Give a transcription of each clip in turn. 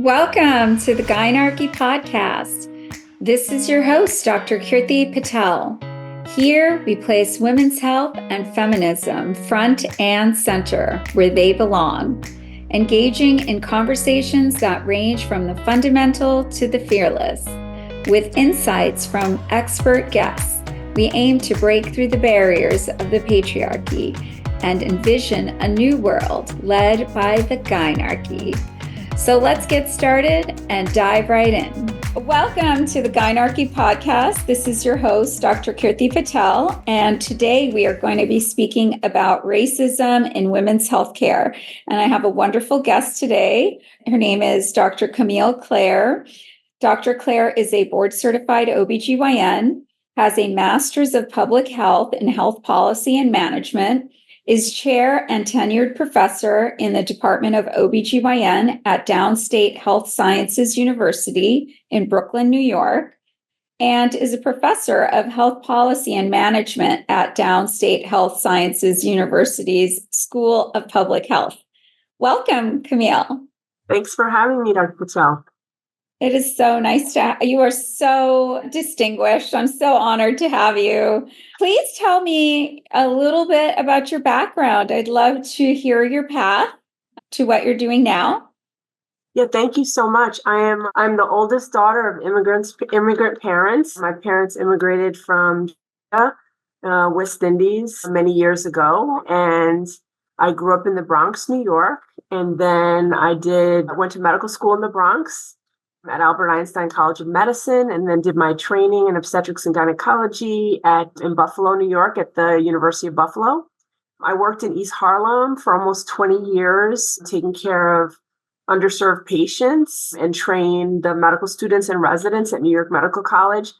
Welcome to the Gynarchy Podcast. This is your host, Dr. Kirti Patel. Here, we place women's health and feminism front and center where they belong, engaging in conversations that range from the fundamental to the fearless. With insights from expert guests, we aim to break through the barriers of the patriarchy and envision a new world led by the Gynarchy. So let's get started and dive right in. Welcome to the Gynarchy Podcast. This is your host, Dr. Kirti Patel, and today we are going to be speaking about racism in women's healthcare. And I have a wonderful guest today. Her name is Dr. Camille Clare. Dr. Clare is a board-certified OBGYN, has a Master's of Public Health in Health Policy and Management, is chair and tenured professor in the Department of OBGYN at Downstate Health Sciences University in Brooklyn, New York, and is a professor of health policy and management at Downstate Health Sciences University's School of Public Health. Welcome, Camille. Thanks for having me, Dr. Patel. It is so nice to you are so distinguished. I'm so honored to have you. Please tell me a little bit about your background. I'd love to hear your path to what you're doing now. Yeah, thank you so much. I'm the oldest daughter of immigrant parents. My parents immigrated from West Indies many years ago, and I grew up in the Bronx, New York, and then I went to medical school in the Bronx at Albert Einstein College of Medicine, and then did my training in obstetrics and gynecology in Buffalo, New York, at the University of Buffalo. I worked in East Harlem for almost 20 years, taking care of underserved patients and trained the medical students and residents at New York Medical College.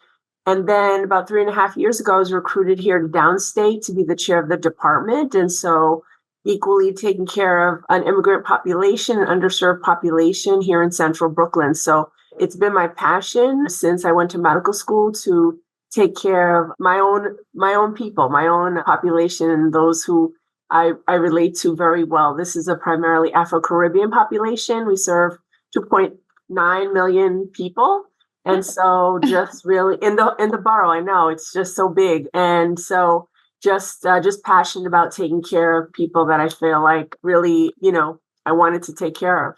And then about 3.5 years ago, I was recruited here to Downstate to be the chair of the department. And so equally taking care of an immigrant population, an underserved population here in central Brooklyn. So it's been my passion since I went to medical school to take care of my own people, my own population, and those who I relate to very well. This is a primarily Afro-Caribbean population. We serve 2.9 million people. And so just really in the borough, I know it's just so big. And so just passionate about taking care of people that I feel like really, I wanted to take care of.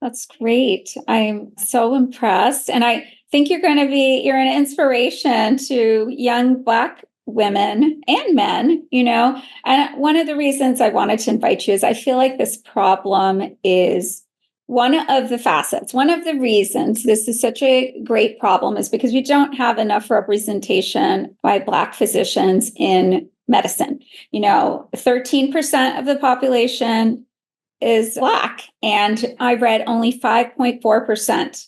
That's great. I'm so impressed. And I think you're an inspiration to young Black women and men, and one of the reasons I wanted to invite you is I feel like this problem is one of the reasons this is such a great problem is because we don't have enough representation by Black physicians in medicine. 13% of the population is Black, and I read only 5.4%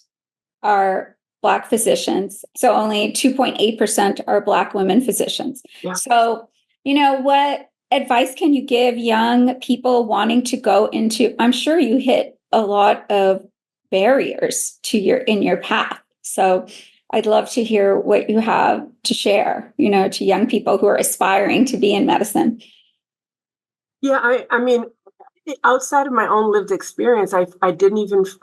are Black physicians. So only 2.8% are Black women physicians. Yeah. So, what advice can you give young people wanting to go into, I'm sure you hit a lot of barriers in your path. So I'd love to hear what you have to share, to young people who are aspiring to be in medicine. Yeah, I mean, outside of my own lived experience, I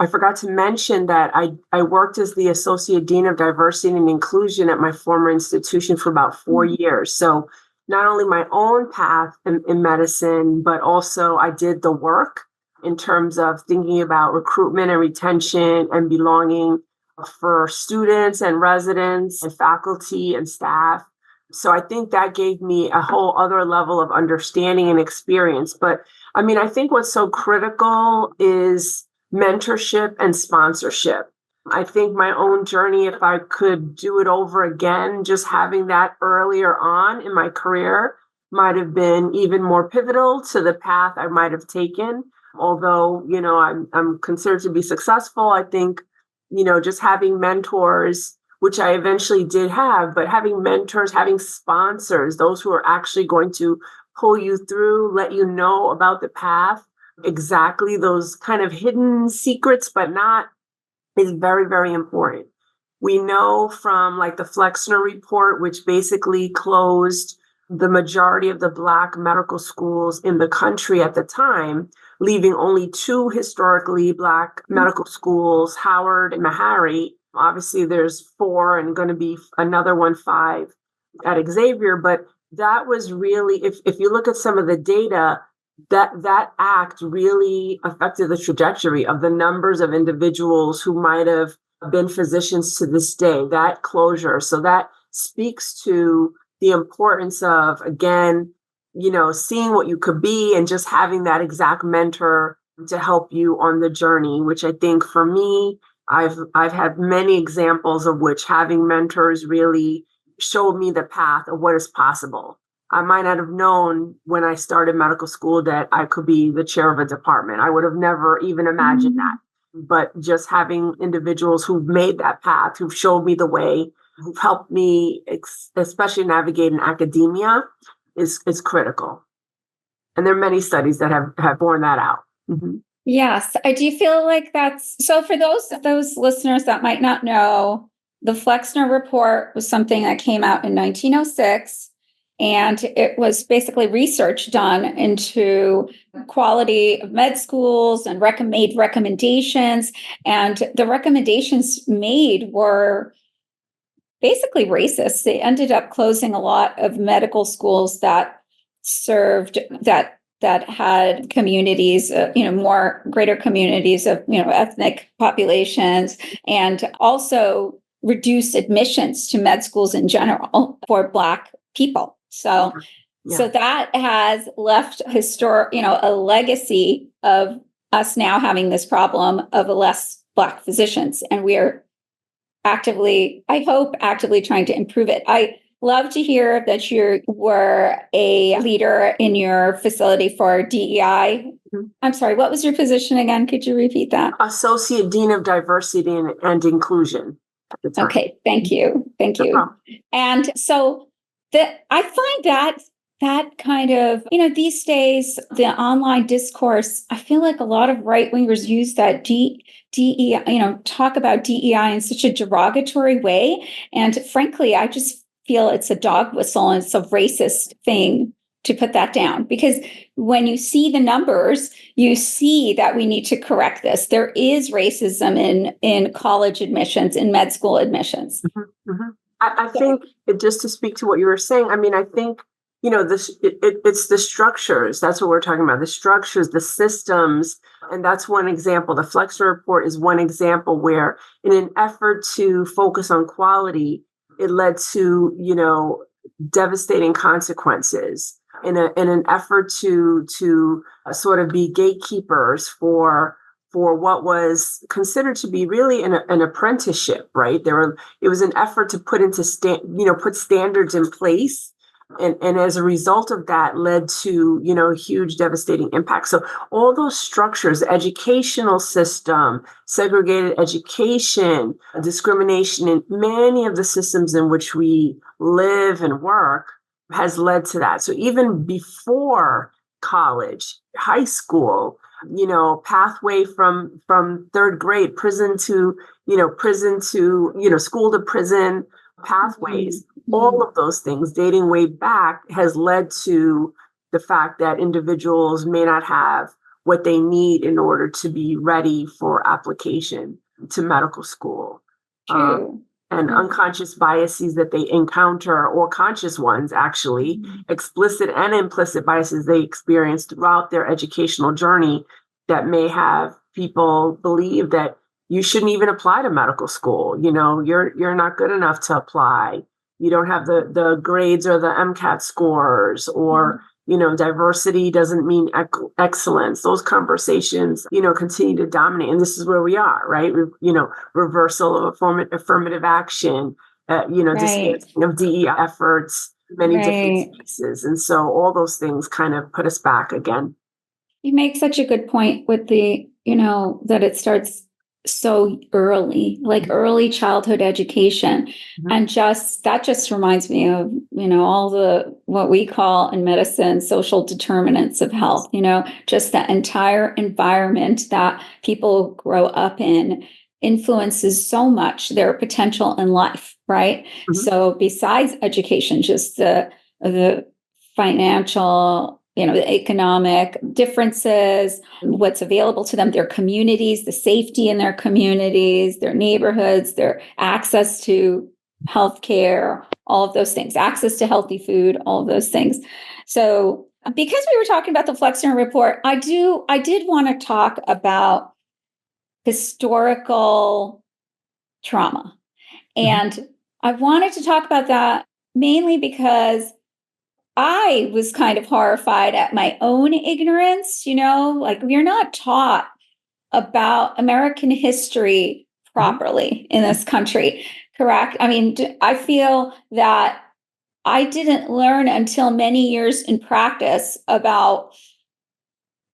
forgot to mention that I worked as the Associate Dean of Diversity and Inclusion at my former institution for about 4 years. So not only my own path in medicine, but also I did the work in terms of thinking about recruitment and retention and belonging for students and residents and faculty and staff. So I think that gave me a whole other level of understanding and experience. But I mean, I think what's so critical is mentorship and sponsorship. I think my own journey, if I could do it over again, just having that earlier on in my career might have been even more pivotal to the path I might have taken. Although, I'm considered to be successful, I think, just having mentors, which I eventually did have, but having mentors, having sponsors, those who are actually going to pull you through, let you know about the path, exactly those kind of hidden secrets, but not, is very, very important. We know from the Flexner report, which basically closed the majority of the Black medical schools in the country at the time, leaving only two historically Black medical schools, Howard and Meharry. Obviously, there's 4 and going to be another one, 5 at Xavier. But that was really, if you look at some of the data, that act really affected the trajectory of the numbers of individuals who might have been physicians to this day, that closure. So that speaks to the importance of, again, seeing what you could be and just having that exact mentor to help you on the journey, which I think for me, I've had many examples of which having mentors really showed me the path of what is possible. I might not have known when I started medical school that I could be the chair of a department. I would have never even imagined that. But just having individuals who've made that path, who've showed me the way, who've helped me, especially navigate in academia, is critical. And there are many studies that have borne that out. Mm-hmm. Yes, I do feel like that's so. For those listeners that might not know, the Flexner Report was something that came out in 1906. And it was basically research done into quality of med schools and made recommendations. And the recommendations made were basically racist. They ended up closing a lot of medical schools that served that had communities, greater communities of, ethnic populations, and also reduced admissions to med schools in general for Black people. So that has left a legacy of us now having this problem of less Black physicians. And we are actively trying to improve it. I love to hear that you were a leader in your facility for DEI. Mm-hmm. I'm sorry, what was your position again? Could you repeat that? Associate Dean of Diversity and Inclusion at the time. Okay, thank you. And so I find that kind of, these days, the online discourse, I feel like a lot of right-wingers use that DEI, talk about DEI in such a derogatory way. And frankly, I just feel it's a dog whistle and it's a racist thing to put that down. Because when you see the numbers, you see that we need to correct this. There is racism in college admissions, in med school admissions. Mm-hmm, mm-hmm. I think, just to speak to what you were saying, I think, it's the structures. That's what we're talking about, the structures, the systems. And that's one example. The Flexner Report is one example where, in an effort to focus on quality, it led to, devastating consequences in an effort to sort of be gatekeepers for what was considered to be really an apprenticeship, right? It was an effort to put put standards in place. And as a result of that led to, huge devastating impact. So all those structures, educational system, segregated education, discrimination in many of the systems in which we live and work has led to that. So even before college, high school, pathway from third grade, prison to school to prison pathways, all of those things dating way back has led to the fact that individuals may not have what they need in order to be ready for application to medical school. And unconscious biases that they encounter, or conscious ones, actually, explicit and implicit biases they experience throughout their educational journey that may have people believe that you shouldn't even apply to medical school. You're not good enough to apply. You don't have the grades or the MCAT scores, or, diversity doesn't mean excellence. Those conversations, continue to dominate. And this is where we are, right? Reversal of affirmative action, dismantling of DEI efforts, many different spaces. And so all those things kind of put us back again. You make such a good point with the, that it starts so early, like early childhood education. Mm-hmm. And that just reminds me of, all the, what we call in medicine, social determinants of health, just the entire environment that people grow up in influences so much their potential in life, right? Mm-hmm. So besides education, just the financial the economic differences, what's available to them, their communities, the safety in their communities, their neighborhoods, their access to healthcare, all of those things, access to healthy food, all of those things. So because we were talking about the Flexner report, I did want to talk about historical trauma. And I wanted to talk about that mainly because I was kind of horrified at my own ignorance, like we're not taught about American history properly in this country, correct? I mean, I feel that I didn't learn until many years in practice about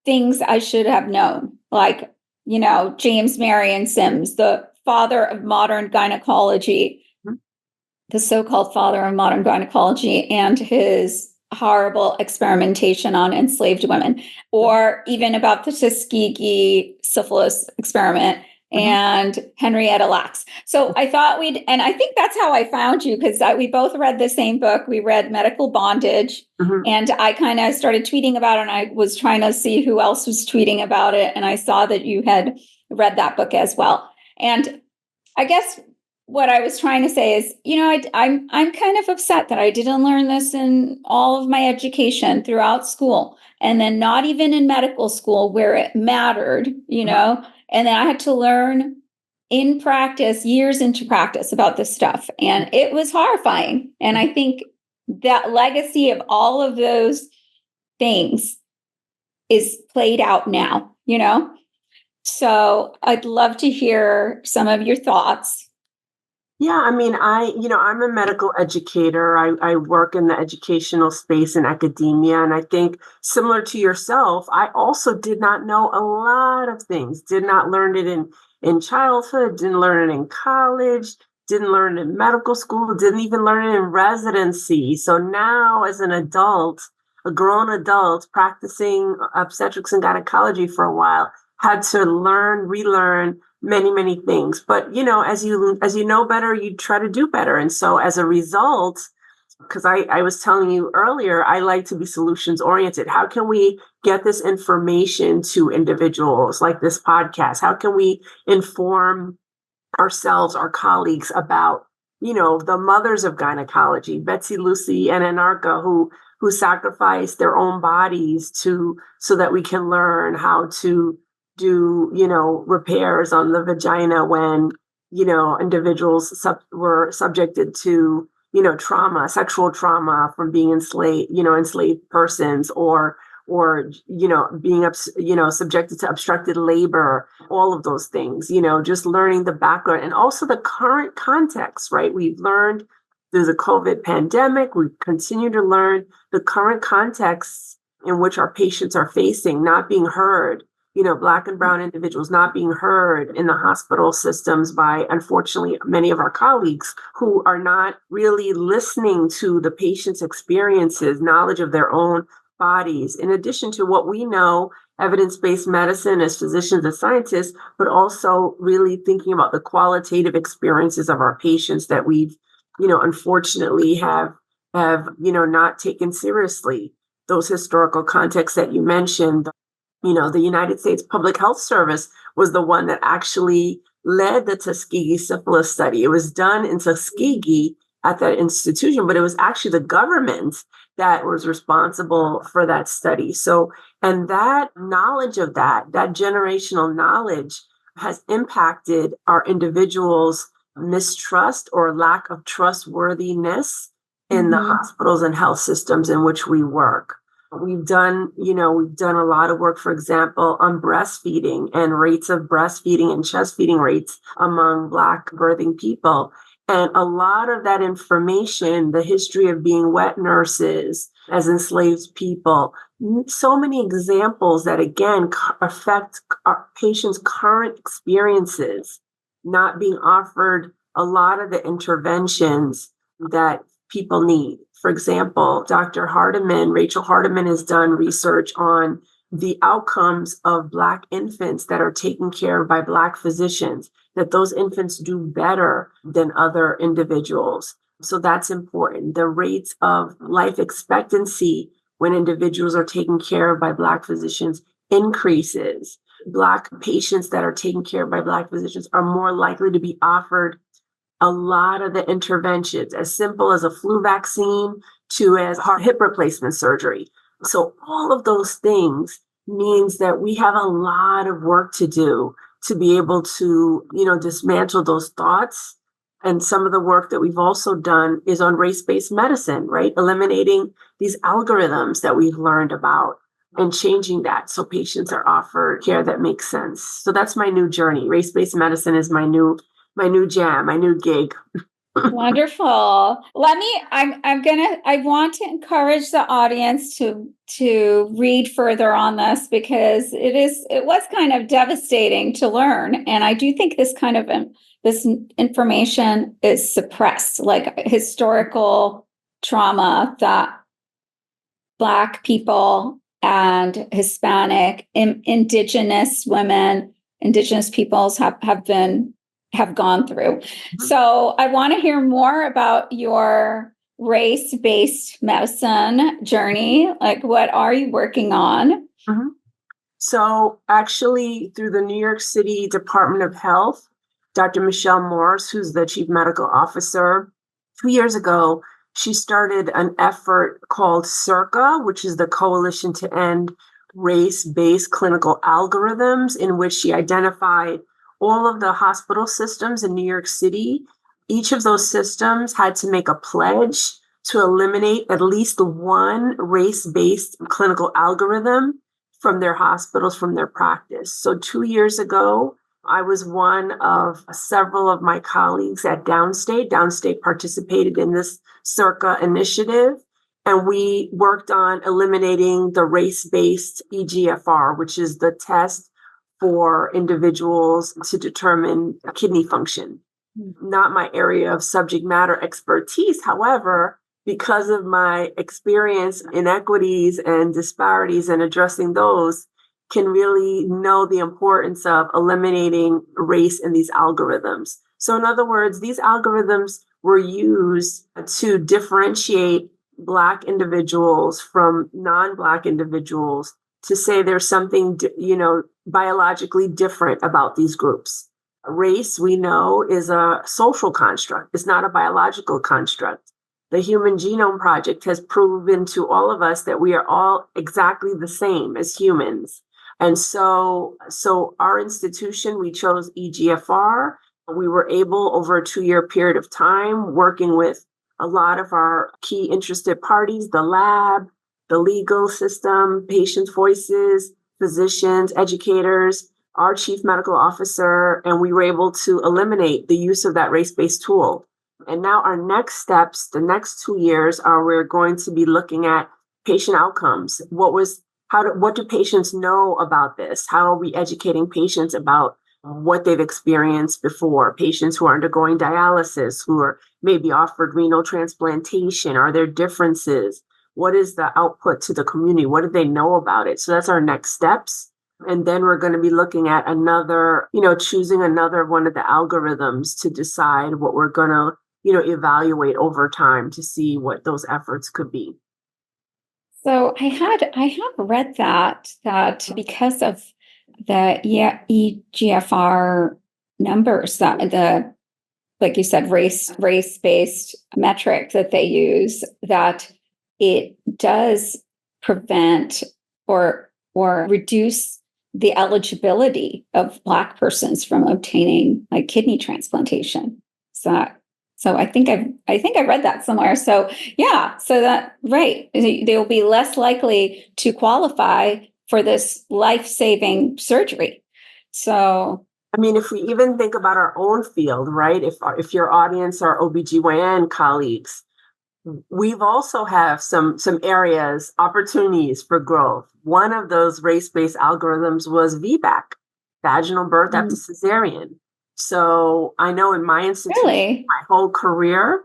things I should have known, like, James Marion Sims, the father of modern gynecology, the so-called father of modern gynecology, and his horrible experimentation on enslaved women, or even about the Tuskegee syphilis experiment and Henrietta Lacks. So I thought and I think that's how I found you, because we both read the same book. We read Medical Bondage, and I kind of started tweeting about it, and I was trying to see who else was tweeting about it, and I saw that you had read that book as well. And I guess what I was trying to say is, I'm kind of upset that I didn't learn this in all of my education throughout school, and then not even in medical school where it mattered, and then I had to learn in practice, years into practice, about this stuff. And it was horrifying. And I think that legacy of all of those things is played out now, So I'd love to hear some of your thoughts. Yeah, I mean, I'm a medical educator. I work in the educational space in academia. And I think similar to yourself, I also did not know a lot of things, did not learn it in childhood, didn't learn it in college, didn't learn it in medical school, didn't even learn it in residency. So now as an adult, a grown adult practicing obstetrics and gynecology for a while, had to relearn many, many things. But, as you know better, you try to do better. And so as a result, because I was telling you earlier, I like to be solutions oriented. How can we get this information to individuals like this podcast? How can we inform ourselves, our colleagues about, the mothers of gynecology, Betsy, Lucy, and Anarcha, who sacrificed their own bodies so that we can learn how to do, repairs on the vagina when, individuals were subjected to, trauma, sexual trauma from being enslaved persons, or being, subjected to obstructed labor, all of those things, just learning the background and also the current context, right? We've learned through the COVID pandemic, we continue to learn the current contexts in which our patients are facing, not being heard, Black and brown individuals not being heard in the hospital systems by, unfortunately, many of our colleagues who are not really listening to the patient's experiences, knowledge of their own bodies, in addition to what we know, evidence-based medicine as physicians and scientists, but also really thinking about the qualitative experiences of our patients that we've, unfortunately have not taken seriously. Those historical contexts that you mentioned, the United States Public Health Service was the one that actually led the Tuskegee syphilis study. It was done in Tuskegee at that institution, but it was actually the government that was responsible for that study. So, and that knowledge of that generational knowledge has impacted our individuals' mistrust or lack of trustworthiness in the hospitals and health systems in which we work. We've done a lot of work, for example, on breastfeeding and rates of breastfeeding and chest feeding rates among Black birthing people. And a lot of that information, the history of being wet nurses as enslaved people, so many examples that, again, affect our patients' current experiences, not being offered a lot of the interventions that people need. For example, Rachel Hardiman has done research on the outcomes of Black infants that are taken care of by Black physicians, that those infants do better than other individuals. So that's important. The rates of life expectancy when individuals are taken care of by Black physicians increases. Black patients that are taken care of by Black physicians are more likely to be offered a lot of the interventions, as simple as a flu vaccine to as heart hip replacement surgery. So all of those things means that we have a lot of work to do to be able to, dismantle those thoughts. And some of the work that we've also done is on race-based medicine, right? Eliminating these algorithms that we've learned about and changing that so patients are offered care that makes sense. So that's my new journey. Race-based medicine is my new jam, my new gig. Wonderful. I want to encourage the audience to read further on this, because it was kind of devastating to learn. And I do think this kind of this information is suppressed, like historical trauma that Black people and Hispanic, Indigenous women, Indigenous peoples have gone through. So I want to hear more about your race-based medicine journey. Like, what are you working on? Mm-hmm. So actually, through the New York City Department of Health, Dr. Michelle Morris, who's the chief medical officer, 2 years ago, she started an effort called CIRCA, which is the Coalition to End Race-Based Clinical Algorithms, in which she identified all of the hospital systems in New York City. Each of those systems had to make a pledge to eliminate at least one race-based clinical algorithm from their hospitals, from their practice. So 2 years ago, I was one of several of my colleagues at Downstate. Downstate participated in this CIRCA initiative, and we worked on eliminating the race-based EGFR, which is the test for individuals to determine kidney function. Not my area of subject matter expertise. However, because of my experience in inequities and disparities and addressing those, can really know the importance of eliminating race in these algorithms. So in other words, these algorithms were used to differentiate Black individuals from non-Black individuals, to say there's something, biologically different about these groups. Race, we know, is a social construct. It's not a biological construct. The Human Genome Project has proven to all of us that we are all exactly the same as humans. And so our institution, we chose EGFR. We were able, over a 2-year period of time, working with a lot of our key interested parties, the lab, the legal system, patients' voices, physicians, educators, our chief medical officer, and we were able to eliminate the use of that race-based tool. And now our next steps, the next 2 years, we're going to be looking at patient outcomes. What do patients know about this? How are we educating patients about what they've experienced before? Patients who are undergoing dialysis, who are maybe offered renal transplantation, are there differences? What is the output to the community? What do they know about it? So that's our next steps. And then we're going to be looking at choosing another one of the algorithms to decide what we're going to, evaluate over time to see what those efforts could be. So I have read that because of the EGFR numbers, that like you said, race-based metric that they use, that it does prevent or reduce the eligibility of Black persons from obtaining like kidney transplantation. So I think I read that somewhere. So yeah, so that, right, they will be less likely to qualify for this life-saving surgery. So I mean, if we even think about our own field, right? If your audience are OBGYN colleagues, we've also have some areas, opportunities for growth. One of those race-based algorithms was VBAC, vaginal birth after cesarean. So I know in my institution, really? My whole career,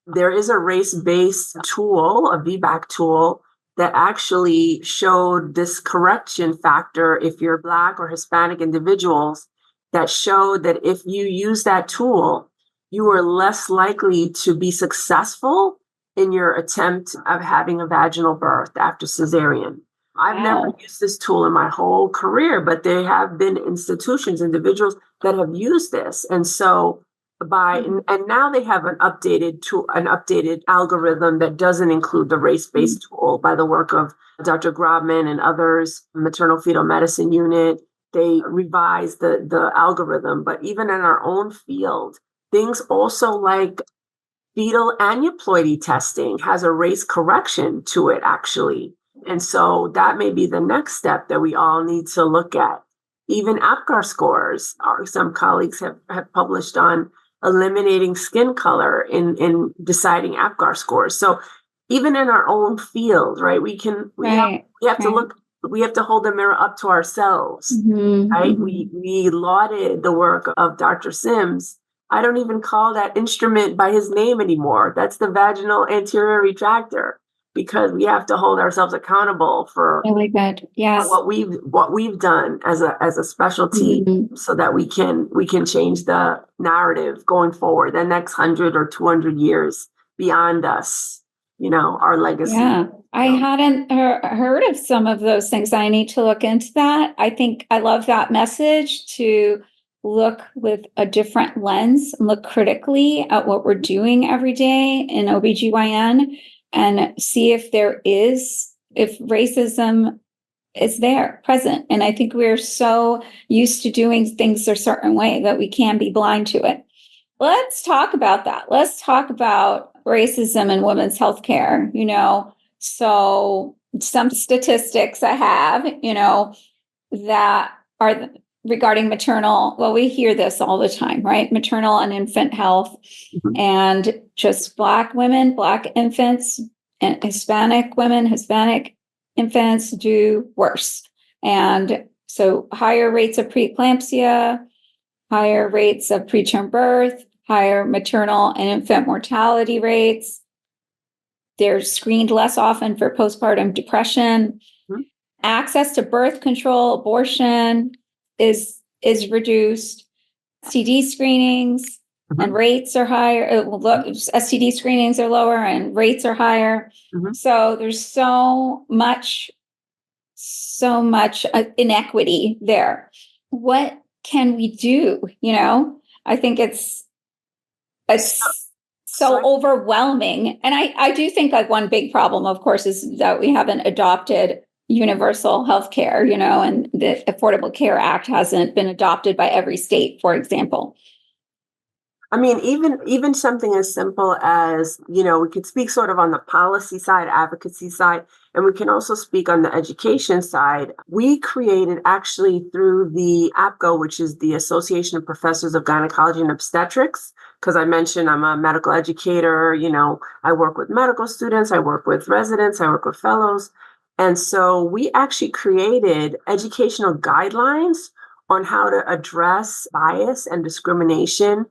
there is a race-based tool, a VBAC tool, that actually showed this correction factor if you're Black or Hispanic individuals, that showed that if you use that tool, you are less likely to be successful in your attempt of having a vaginal birth after cesarean. I've never used this tool in my whole career, but there have been institutions, individuals that have used this. And so and now they have an updated algorithm that doesn't include the race-based tool by the work of Dr. Grobman and others, maternal fetal medicine unit. They revised the algorithm, but even in our own field, things also like fetal aneuploidy testing has a race correction to it, actually. And so that may be the next step that we all need to look at. Even APGAR scores, some colleagues have published on eliminating skin color in deciding APGAR scores. So even in our own field, right, we have to hold the mirror up to ourselves, right? We lauded the work of Dr. Sims. I don't even call that instrument by his name anymore. That's the vaginal anterior retractor, because we have to hold ourselves accountable for really good. Yes. what we've done as a specialty, so that we can change the narrative going forward, the next 100 or 200 years beyond us, our legacy. Yeah, I hadn't heard of some of those things. I need to look into that. I think I love that message, to look with a different lens and look critically at what we're doing every day in OBGYN and see if racism is there present. And I think we're so used to doing things a certain way that we can be blind to it. Let's talk about that. Let's talk about racism in women's healthcare. So some statistics I have, that are regarding maternal. Well, we hear this all the time, right? Maternal and infant health, and just Black women, Black infants, and Hispanic women, Hispanic infants do worse. And so higher rates of preeclampsia, higher rates of preterm birth, higher maternal and infant mortality rates. They're screened less often for postpartum depression. Access to birth control, abortion is reduced. STD screenings and rates are higher. STD screenings are lower and rates are higher. So there's so much inequity there. What can we do? I think it's so overwhelming. And I do think like one big problem, of course, is that we haven't adopted universal health care, and the Affordable Care Act hasn't been adopted by every state, for example. I mean, even something as simple as, we could speak sort of on the policy side, advocacy side, and we can also speak on the education side. We created, actually through the APGO, which is the Association of Professors of Gynecology and Obstetrics, because I mentioned I'm a medical educator, I work with medical students, I work with residents, I work with fellows. And so we actually created educational guidelines on how to address bias and discrimination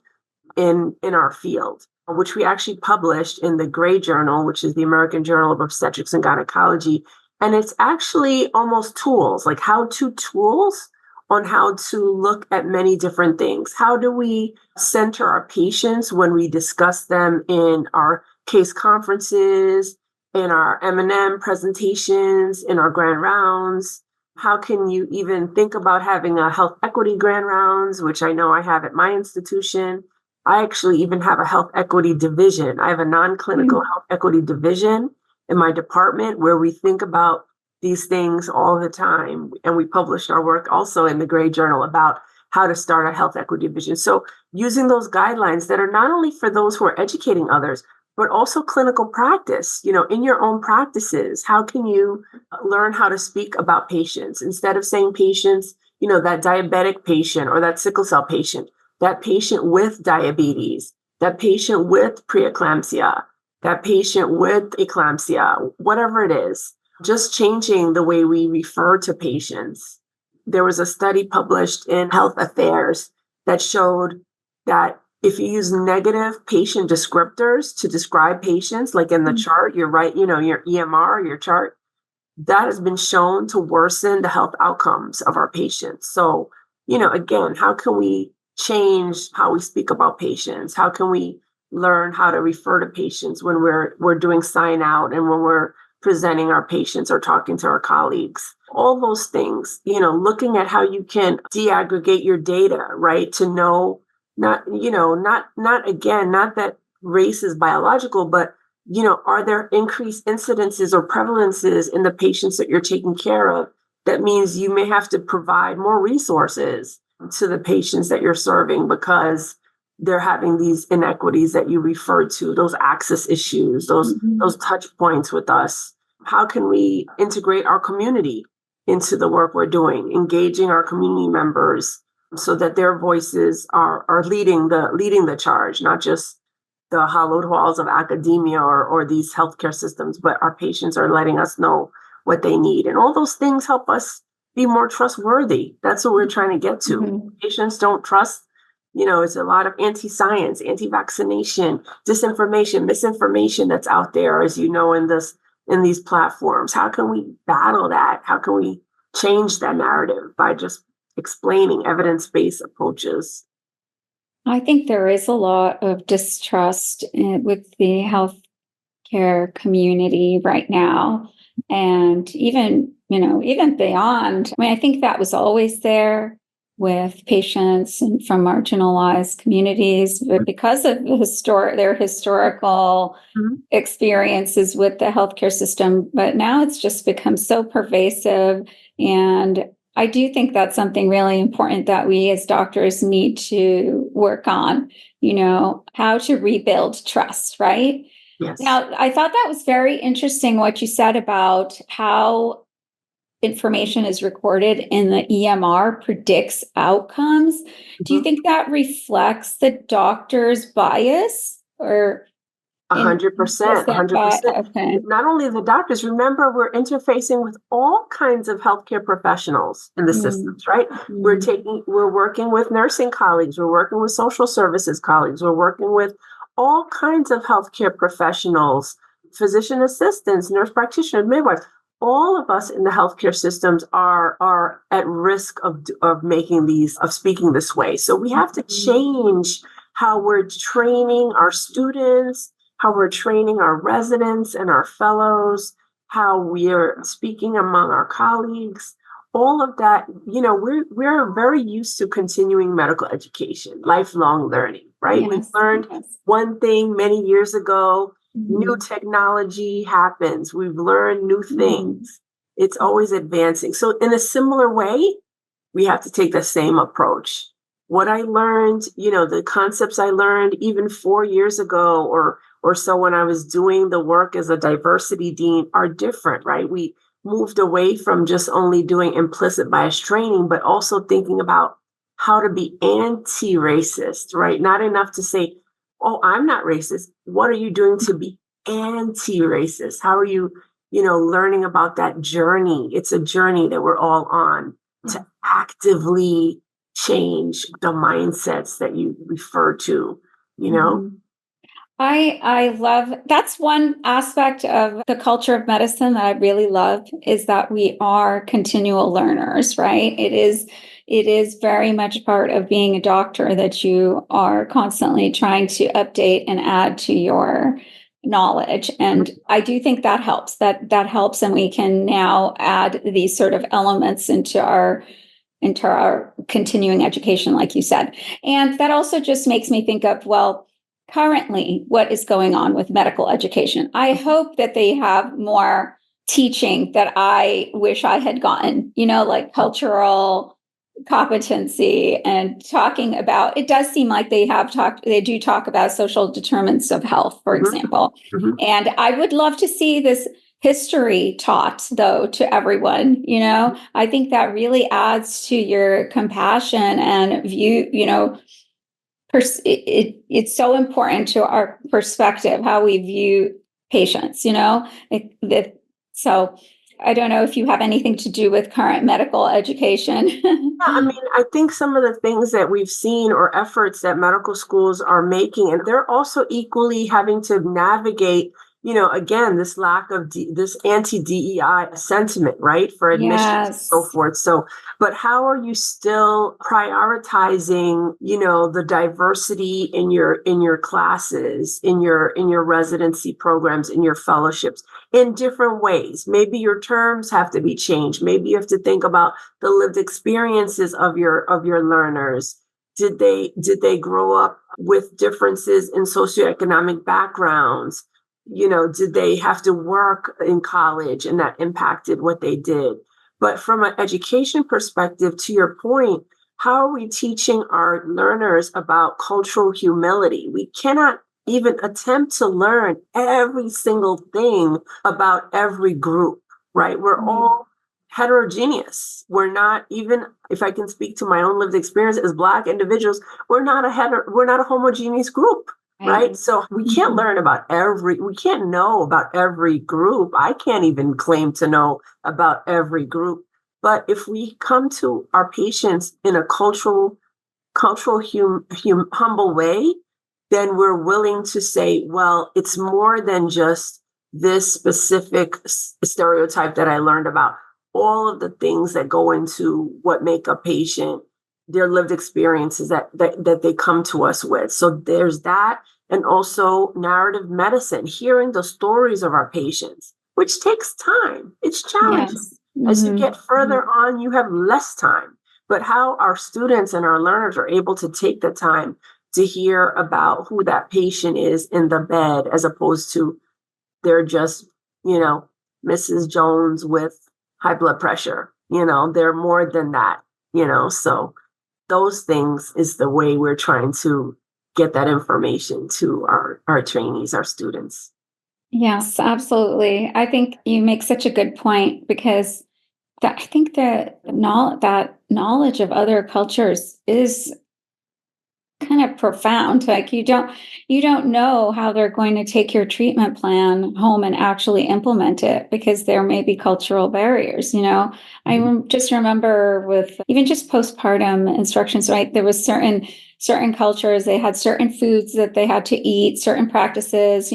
in our field, which we actually published in the Gray Journal, which is the American Journal of Obstetrics and Gynecology. And it's actually almost tools, like how-to tools on how to look at many different things. How do we center our patients when we discuss them in our case conferences, in our M&M presentations, in our grand rounds? How can you even think about having a health equity grand rounds, which I know I have at my institution? I actually even have a health equity division. I have a non-clinical health equity division in my department where we think about these things all the time. And we published our work also in the Gray Journal about how to start a health equity division. So using those guidelines that are not only for those who are educating others, but also clinical practice, in your own practices. How can you learn how to speak about patients instead of saying patients, that diabetic patient or that sickle cell patient, that patient with diabetes, that patient with preeclampsia, that patient with eclampsia, whatever it is, just changing the way we refer to patients. There was a study published in Health Affairs that showed that if you use negative patient descriptors to describe patients, like in the chart, you're right, your EMR, your chart, that has been shown to worsen the health outcomes of our patients. So, again, how can we change how we speak about patients? How can we learn how to refer to patients when we're doing sign out and when we're presenting our patients or talking to our colleagues. All those things, looking at how you can de-aggregate your data, right? To know not that race is biological, but are there increased incidences or prevalences in the patients that you're taking care of? That means you may have to provide more resources to the patients that you're serving because they're having these inequities that you referred to, those access issues, those touch points with us. How can we integrate our community into the work we're doing, engaging our community members so that their voices are leading the charge, not just the hallowed halls of academia or these healthcare systems, but our patients are letting us know what they need. And all those things help us be more trustworthy. That's what we're trying to get to. Mm-hmm. Patients don't trust. It's a lot of anti-science, anti-vaccination, disinformation, misinformation that's out there, as you know, in these platforms. How can we battle that? How can we change that narrative by just explaining evidence-based approaches? I think there is a lot of distrust with the healthcare community right now. And even beyond, I think that was always there with patients and from marginalized communities, but because of their historical experiences with the healthcare system, but now it's just become so pervasive. And I do think that's something really important that we as doctors need to work on, how to rebuild trust, right? Yes. Now, I thought that was very interesting what you said about how information is recorded in the EMR predicts outcomes. Do you think that reflects the doctor's bias or 100%, 100%. Okay. Not only the doctors, remember we're interfacing with all kinds of healthcare professionals in the systems, right? We're working with nursing colleagues, we're working with social services colleagues, we're working with all kinds of healthcare professionals, physician assistants, nurse practitioners, midwives. All of us in the healthcare systems are at risk of speaking this way. So we have to change how we're training our students, how we're training our residents and our fellows, how we're speaking among our colleagues. All of that, we're very used to continuing medical education, lifelong learning, right? Yes, We've learned one thing many years ago. New technology happens. We've learned new things. It's always advancing. So in a similar way, we have to take the same approach. What I learned, the concepts I learned even 4 years ago or so when I was doing the work as a diversity dean are different, right? We moved away from just only doing implicit bias training, but also thinking about how to be anti-racist, right? Not enough to say, oh, I'm not racist. What are you doing to be anti-racist? How are you, learning about that journey? It's a journey that we're all on to actively change the mindsets that you refer to, I love, that's one aspect of the culture of medicine that I really love is that we are continual learners, right? It is very much part of being a doctor that you are constantly trying to update and add to your knowledge. And I do think that helps, that helps. And we can now add these sort of elements into our continuing education, like you said. And that also just makes me think of, well, currently, what is going on with medical education? I hope that they have more teaching that I wish I had gotten, like cultural competency and talking about, it does seem like they do talk about social determinants of health, for example. And I would love to see this history taught, though, to everyone. I think that really adds to your compassion and view, it's so important to our perspective, how we view patients, so I don't know if you have anything to do with current medical education. I think some of the things that we've seen or efforts that medical schools are making, and they're also equally having to navigate, again, this lack of this anti-DEI sentiment, right, for admissions and so Yes. forth. So, but how are you still prioritizing, the diversity in your classes, in your residency programs, in your fellowships in different ways? Maybe your terms have to be changed. Maybe you have to think about the lived experiences of your learners. Did they grow up with differences in socioeconomic backgrounds? Did they have to work in college and that impacted what they did? But from an education perspective, to your point, how are we teaching our learners about cultural humility? We cannot even attempt to learn every single thing about every group, right? We're all heterogeneous. We're not, even if I can speak to my own lived experience as Black individuals, we're not a homogeneous group. Right. So we can't learn about we can't know about every group. I can't even claim to know about every group. But if we come to our patients in a cultural, humble way, then we're willing to say, well, it's more than just this specific stereotype that I learned about. All of the things that go into what make a patient, their lived experiences that they come to us with. So there's that. And also narrative medicine, hearing the stories of our patients, which takes time. It's challenging. Yes. As you get further on, you have less time. But how our students and our learners are able to take the time to hear about who that patient is in the bed, as opposed to they're just, Mrs. Jones with high blood pressure. They're more than that, so those things is the way we're trying to get that information to our trainees, our students. Yes, absolutely. I think you make such a good point, because I think that knowledge of other cultures is kind of profound. Like you don't know how they're going to take your treatment plan home and actually implement it, because there may be cultural barriers. I just remember with even just postpartum instructions, right? There was certain cultures, they had certain foods that they had to eat, certain practices,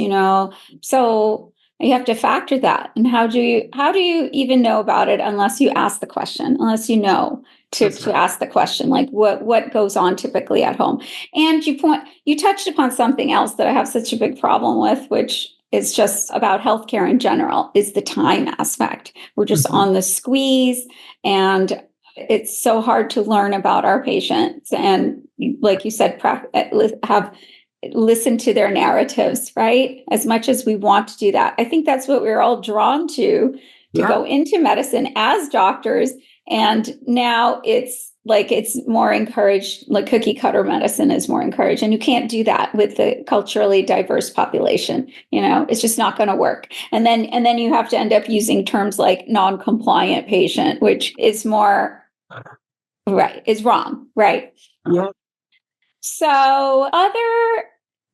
so you have to factor that. And how do you even know about it unless you ask the question, unless you know to ask the question, like what goes on typically at home. And you touched upon something else that I have such a big problem with, which is just about healthcare in general, is the time aspect. We're just on the squeeze, and it's so hard to learn about our patients. And like you said, listen to their narratives, right? As much as we want to do that. I think that's what we're all drawn to go into medicine as doctors. And now it's more encouraged, like cookie cutter medicine is more encouraged. And you can't do that with the culturally diverse population. It's just not going to work. And then you have to end up using terms like non-compliant patient, which is more is wrong. Right. Yeah. So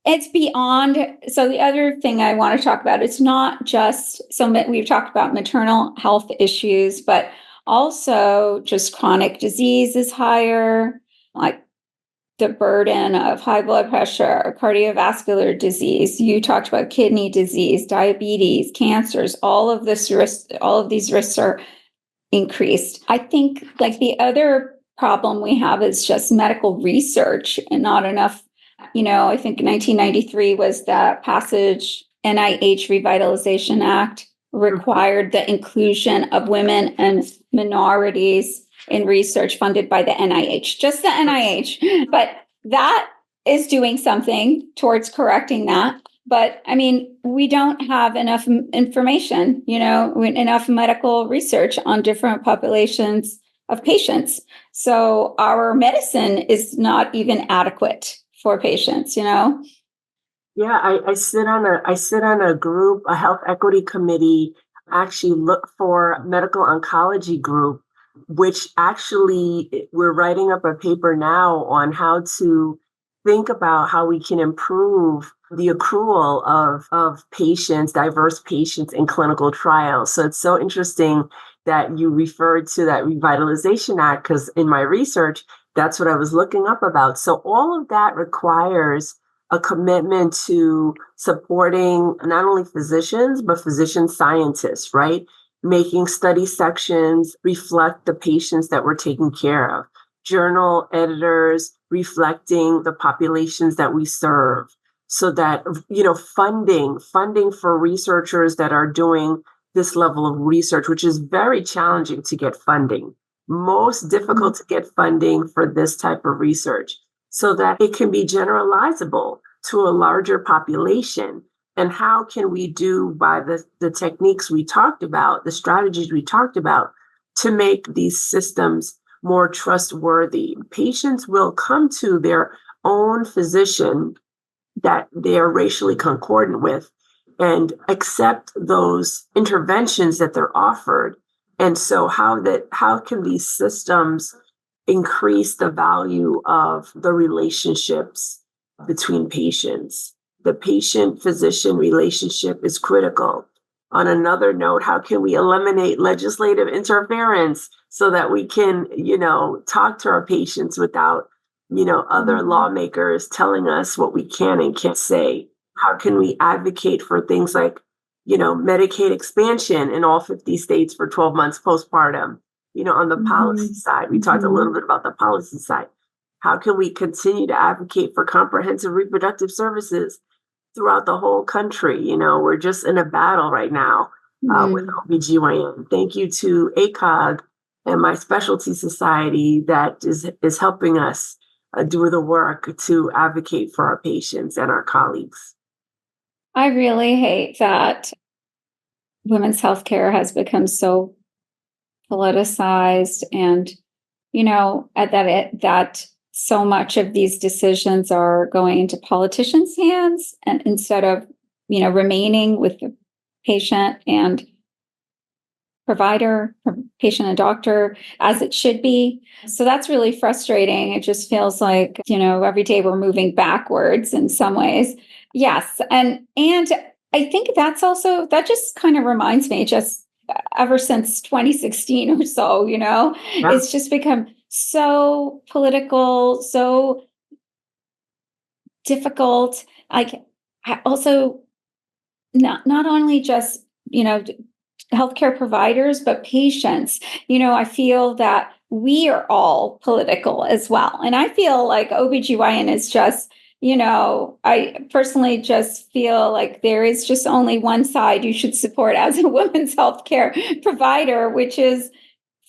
it's beyond. So the other thing I want to talk about, it's not just, so we've talked about maternal health issues, but also just chronic disease is higher, like the burden of high blood pressure, cardiovascular disease. You talked about kidney disease, diabetes, cancers, all of these risks are increased. I think like the other problem we have is just medical research and not enough. I think 1993 was that passage, NIH Revitalization Act required the inclusion of women and minorities in research funded by the NIH, just the NIH. But that is doing something towards correcting that. But I mean, we don't have enough information, enough medical research on different populations of patients. So our medicine is not even adequate for patients, Yeah, I sit on a group, a health equity committee, actually look for medical oncology group, which actually we're writing up a paper now on how to think about how we can improve the accrual of patients, diverse patients in clinical trials. So it's so interesting that you referred to that Revitalization Act, because in my research, that's what I was looking up about. So all of that requires a commitment to supporting not only physicians, but physician scientists, right? Making study sections reflect the patients that we're taking care of. Journal editors reflecting the populations that we serve, so that, funding for researchers that are doing this level of research, which is very challenging to get funding, most difficult to get funding for this type of research, so that it can be generalizable to a larger population. And how can we do, by the techniques we talked about, the strategies we talked about, to make these systems more trustworthy? Patients will come to their own physician that they're racially concordant with and accept those interventions that they're offered. And so how can these systems increase the value of the relationships between patients? The patient-physician relationship is critical. On another note, how can we eliminate legislative interference so that we can, talk to our patients without, other lawmakers telling us what we can and can't say? How can we advocate for things like, Medicaid expansion in all 50 states for 12 months postpartum? On the policy side, we talked a little bit about the policy side. How can we continue to advocate for comprehensive reproductive services throughout the whole country? We're just in a battle right now with OBGYN. Thank you to ACOG and my specialty society that is helping us do the work to advocate for our patients and our colleagues. I really hate that women's healthcare has become so politicized, and that so much of these decisions are going into politicians' hands, and instead of remaining with the patient and provider, patient and doctor, as it should be. So that's really frustrating. It just feels like every day we're moving backwards in some ways. Yes, and I think that just kind of reminds me, just ever since 2016 or so, it's just become so political, so difficult. Like, I also not only just, healthcare providers, but patients. I feel that we are all political as well. And I feel like OBGYN is just, I personally just feel like there is just only one side you should support as a women's healthcare provider, which is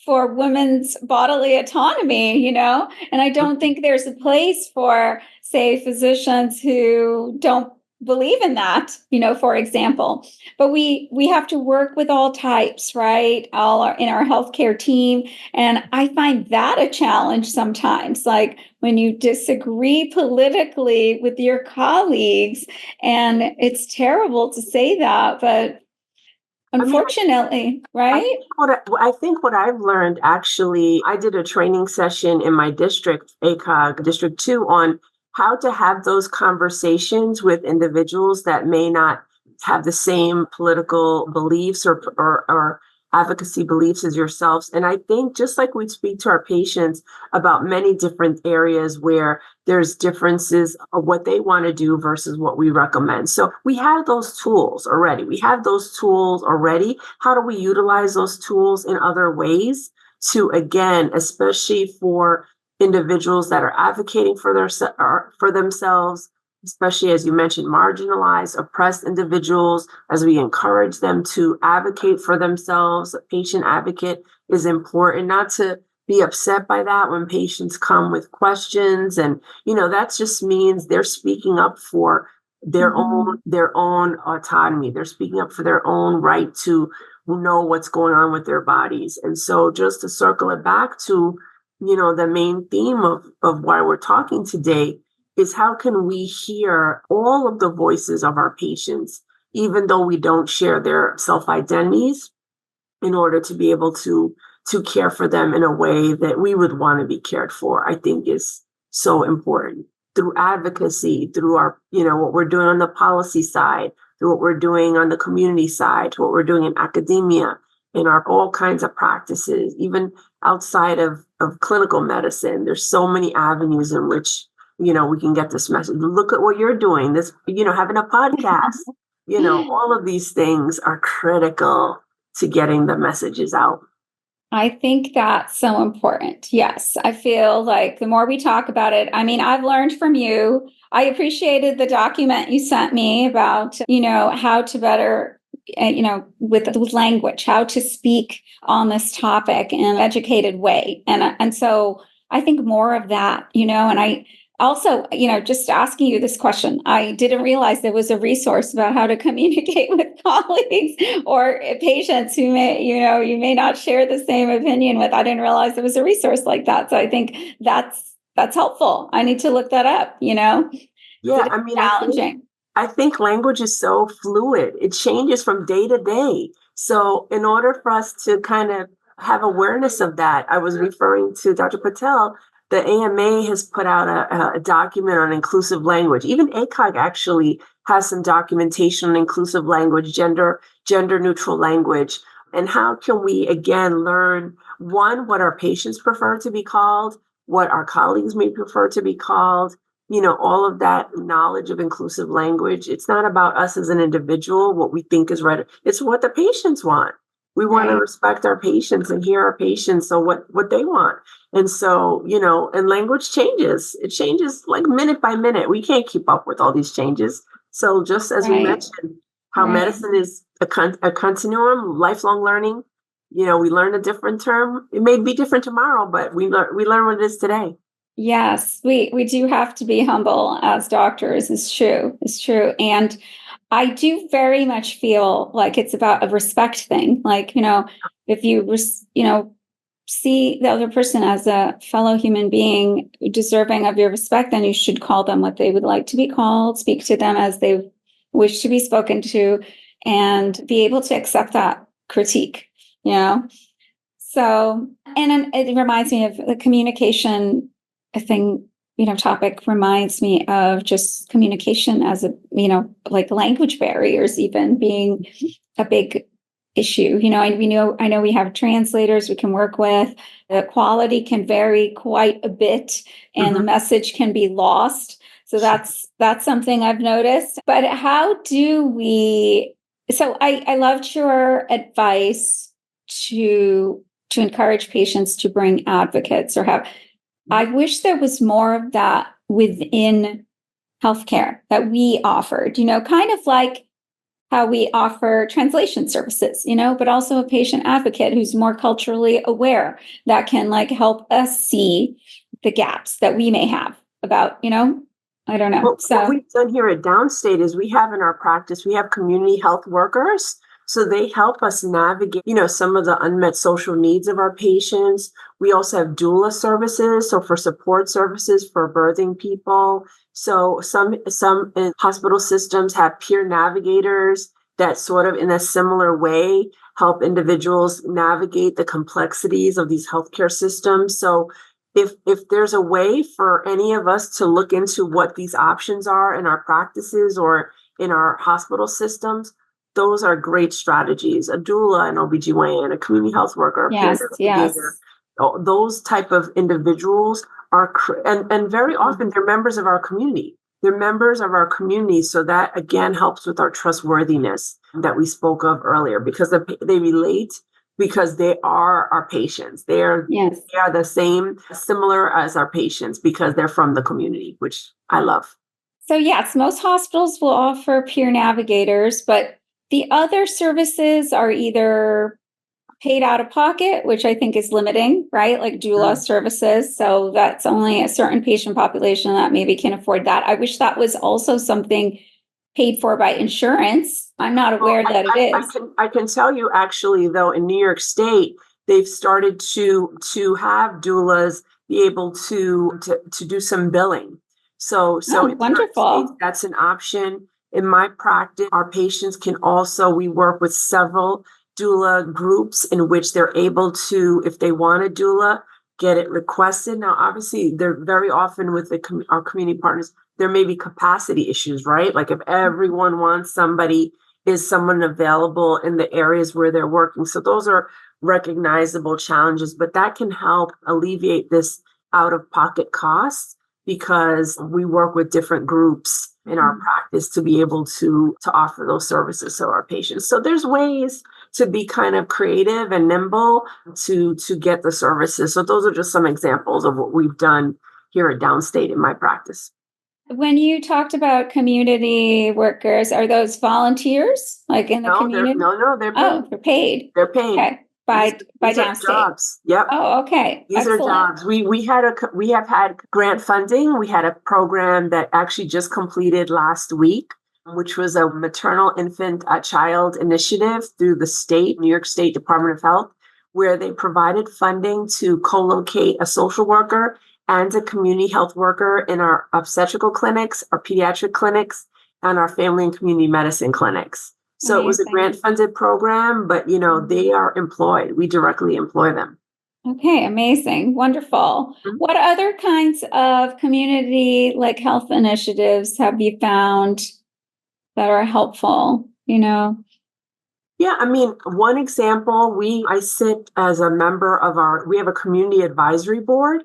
for women's bodily autonomy, and I don't think there's a place for, say, physicians who don't believe in that, for example. But we have to work with all types, right? In our healthcare team. And I find that a challenge sometimes, like when you disagree politically with your colleagues. And it's terrible to say that, but unfortunately, right? I think what I've learned, actually, I did a training session in my district, ACOG, District 2, on how to have those conversations with individuals that may not have the same political beliefs or advocacy beliefs as yourselves. And I think, just like we speak to our patients about many different areas where there's differences of what they want to do versus what we recommend. So we have those tools already. How do we utilize those tools in other ways to, again, especially for individuals that are advocating for themselves, especially, as you mentioned, marginalized, oppressed individuals, as we encourage them to advocate for themselves? A patient advocate is important, not to be upset by that when patients come with questions. And, that just means they're speaking up for their own autonomy. They're speaking up for their own right to know what's going on with their bodies. And so, just to circle it back to, the main theme of why we're talking today, is how can we hear all of the voices of our patients, even though we don't share their self-identities, in order to be able to care for them in a way that we would want to be cared for. I think is so important, through advocacy, through our, what we're doing on the policy side, through what we're doing on the community side, to what we're doing in academia, in our all kinds of practices, even outside of clinical medicine. There's so many avenues in which we can get this message. Look at what you're doing. This, having a podcast, all of these things are critical to getting the messages out. I think that's so important. Yes. I feel like the more we talk about it, I mean, I've learned from you. I appreciated the document you sent me about, how to better, with language, how to speak on this topic in an educated way. And so I think more of that, and I also, just asking you this question, I didn't realize there was a resource about how to communicate with colleagues or patients who may, you may not share the same opinion with. I didn't realize there was a resource like that. So I think that's helpful. I need to look that up, Yeah, I mean, challenging. I think language is so fluid. It changes from day to day. So in order for us to kind of have awareness of that, I was referring to Dr. Patel. The AMA has put out a document on inclusive language. Even ACOG actually has some documentation on inclusive language, gender neutral language. And how can we, again, learn, one, what our patients prefer to be called, what our colleagues may prefer to be called, all of that knowledge of inclusive language. It's not about us as an individual, what we think is right. It's what the patients want. We want to respect our patients and hear our patients. So what they want. And so, and language changes. It changes like minute by minute. We can't keep up with all these changes. So just as we mentioned, how medicine is a continuum, lifelong learning, we learn a different term. It may be different tomorrow, but we learn what it is today. Yes, we do have to be humble as doctors. It's true. And I do very much feel like it's about a respect thing. Like, if you, see the other person as a fellow human being deserving of your respect, then you should call them what they would like to be called, speak to them as they wish to be spoken to, and be able to accept that critique, So, and it reminds me of the communication thing. Topic reminds me of just communication as a, like language barriers even being a big issue. I know we have translators we can work with. The quality can vary quite a bit and the message can be lost. So that's something I've noticed. But how do we, so I loved your advice to encourage patients to bring advocates or have, I wish there was more of that within healthcare that we offered, kind of like how we offer translation services, but also a patient advocate who's more culturally aware that can help us see the gaps that we may have about, I don't know. Well, what we've done here at Downstate is we have in our practice, we have community health workers. So they help us navigate, some of the unmet social needs of our patients. We also have doula services, so for support services for birthing people. So some hospital systems have peer navigators that sort of in a similar way help individuals navigate the complexities of these healthcare systems. So if there's a way for any of us to look into what these options are in our practices or in our hospital systems, those are great strategies. A doula, an OBGYN, a community health worker, a peer navigator. Those type of individuals are, and very often they're members of our community. They're members of our community. So that again helps with our trustworthiness that we spoke of earlier, because they relate, because they are our patients. They are the same, similar as our patients, because they're from the community, which I love. So yes, most hospitals will offer peer navigators, but the other services are either paid out of pocket, which I think is limiting, right? Like doula services. So that's only a certain patient population that maybe can afford that. I wish that was also something paid for by insurance. I'm not aware that it is. I can tell you actually, though, in New York State, they've started to have doulas be able to do some billing. So in wonderful. States, that's an option. In my practice, our patients can also, we work with several doula groups in which they're able to, if they want a doula, get it requested. Now, obviously, they're very often with our community partners, there may be capacity issues, right? Like if everyone wants somebody, is someone available in the areas where they're working? So those are recognizable challenges, but that can help alleviate this out-of-pocket costs. because we work with different groups in our practice to be able to offer those services to our patients. So there's ways to be kind of creative and nimble to get the services. So those are just some examples of what we've done here at Downstate in my practice. When you talked about community workers, are those volunteers, like in the community? They're paid. Oh, they're paid. They're paid. Okay. By These are Downstate. jobs. Yep. Oh, okay. These Excellent. are jobs. We have had grant funding. We had a program that actually just completed last week, which was a maternal infant child initiative through the state, New York State Department of Health, where they provided funding to co-locate a social worker and a community health worker in our obstetrical clinics, our pediatric clinics, and our family and community medicine clinics. So it was a grant-funded program, but, they are employed. We directly employ them. Okay, amazing. Wonderful. What other kinds of community like health initiatives have you found that are helpful, Yeah, one example, I sit as a member of we have a community advisory board,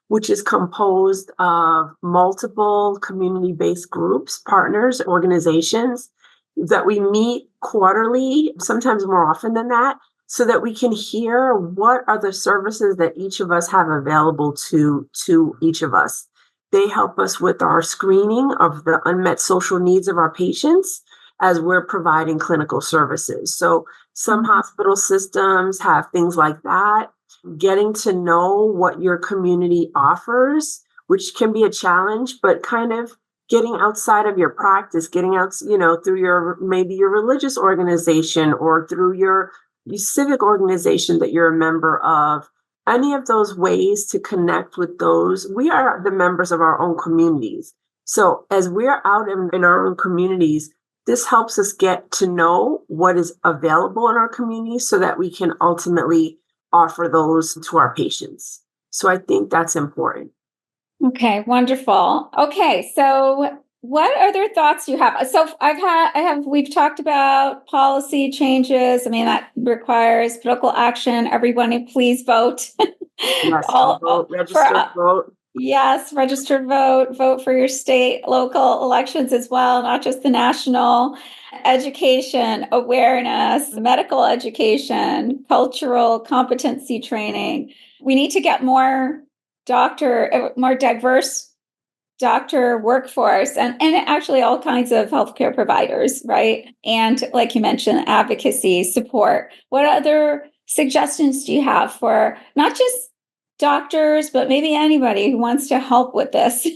which is composed of multiple community-based groups, partners, organizations that we meet quarterly, sometimes more often than that, so that we can hear what are the services that each of us have available to each of us. They help us with our screening of the unmet social needs of our patients as we're providing clinical services. So some hospital systems have things like that. Getting to know what your community offers, which can be a challenge, but kind of getting outside of your practice, getting out, through maybe your religious organization or through your civic organization that you're a member of, any of those ways to connect with those. We are the members of our own communities. So as we're out in our own communities, this helps us get to know what is available in our community so that we can ultimately offer those to our patients. So I think that's important. Okay, wonderful. Okay, so what other thoughts do you have? So we've talked about policy changes. That requires political action. Everybody, please vote. Yes, vote, registered vote. Yes, registered vote. Vote for your state, local elections as well, not just the national. Education, awareness, medical education, cultural competency training. We need to get more diverse doctor workforce and actually all kinds of healthcare providers, right? And like you mentioned, advocacy, support. What other suggestions do you have for not just doctors, but maybe anybody who wants to help with this?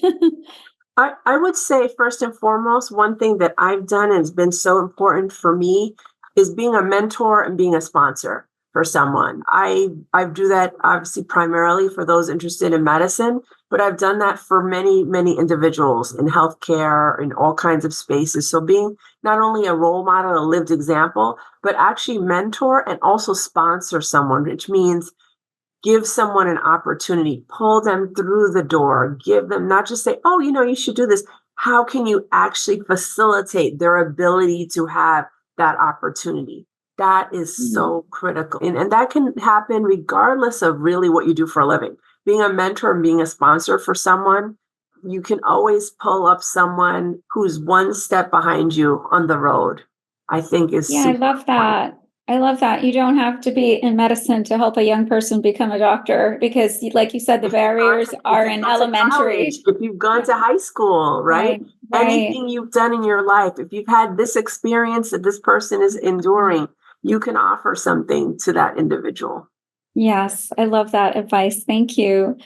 I would say first and foremost, one thing that I've done and has been so important for me is being a mentor and being a sponsor for someone. I do that obviously primarily for those interested in medicine, but I've done that for many, many individuals in healthcare, in all kinds of spaces. So being not only a role model, a lived example, but actually mentor and also sponsor someone, which means give someone an opportunity, pull them through the door, give them not just say, oh, you should do this. How can you actually facilitate their ability to have that opportunity? That is so critical. And that can happen regardless of really what you do for a living. Being a mentor and being a sponsor for someone, you can always pull up someone who's one step behind you on the road, I think is I love that. Important. I love that. You don't have to be in medicine to help a young person become a doctor because, like you said, the barriers are in elementary. If you've gone to high school, right? Anything you've done in your life, if you've had this experience that this person is enduring, you can offer something to that individual. Yes, I love that advice. Thank you.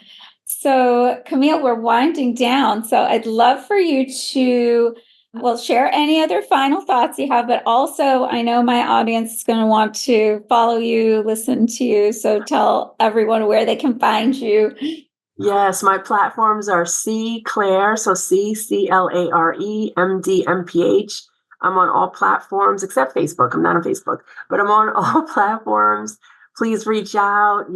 So, Camille, we're winding down. So I'd love for you to share any other final thoughts you have, but also I know my audience is going to want to follow you, listen to you. So tell everyone where they can find you. Yes, my platforms are C Clare, so CCLARE MD MPH. I'm on all platforms except Facebook. I'm not on Facebook, but I'm on all platforms. Please reach out,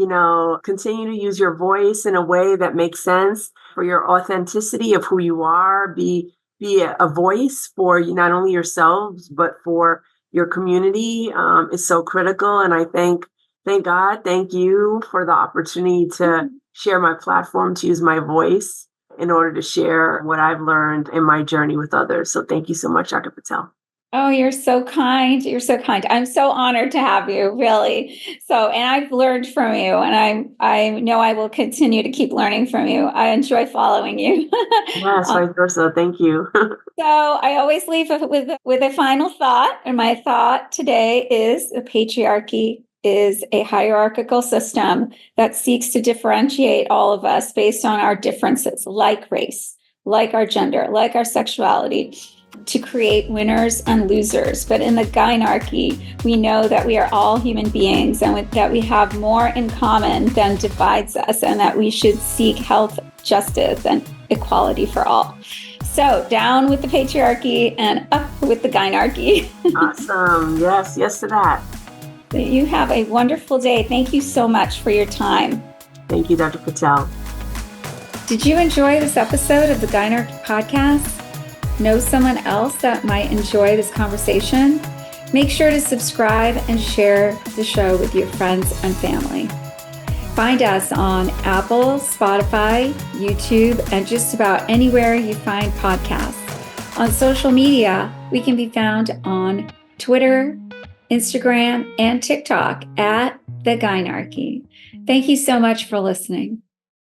continue to use your voice in a way that makes sense for your authenticity of who you are. Be a voice for not only yourselves, but for your community is so critical. And I thank God, thank you for the opportunity to share my platform, to use my voice. in order to share what I've learned in my journey with others. So thank you so much, Dr. Patel. Oh, you're so kind. You're so kind. I'm so honored to have you, really. So, and I've learned from you, and I know I will continue to keep learning from you. I enjoy following you. Yes, vice versa. Thank you. So I always leave with a final thought, and my thought today is the patriarchy is a hierarchical system that seeks to differentiate all of us based on our differences, like race, like our gender, like our sexuality, to create winners and losers. But in the Gynarchy, we know that we are all human beings and that we have more in common than divides us, and that we should seek health, justice, and equality for all. So down with the patriarchy and up with the Gynarchy. Awesome. Yes, yes to that. You have a wonderful day. Thank you so much for your time. Thank you, Dr. Patel. Did you enjoy this episode of the Gynarchy Podcast? Know someone else that might enjoy this conversation? Make sure to subscribe and share the show with your friends and family. Find us on Apple, Spotify, YouTube, and just about anywhere you find podcasts. On social media, we can be found on Twitter, Instagram, and TikTok at The Gynarchy. Thank you so much for listening.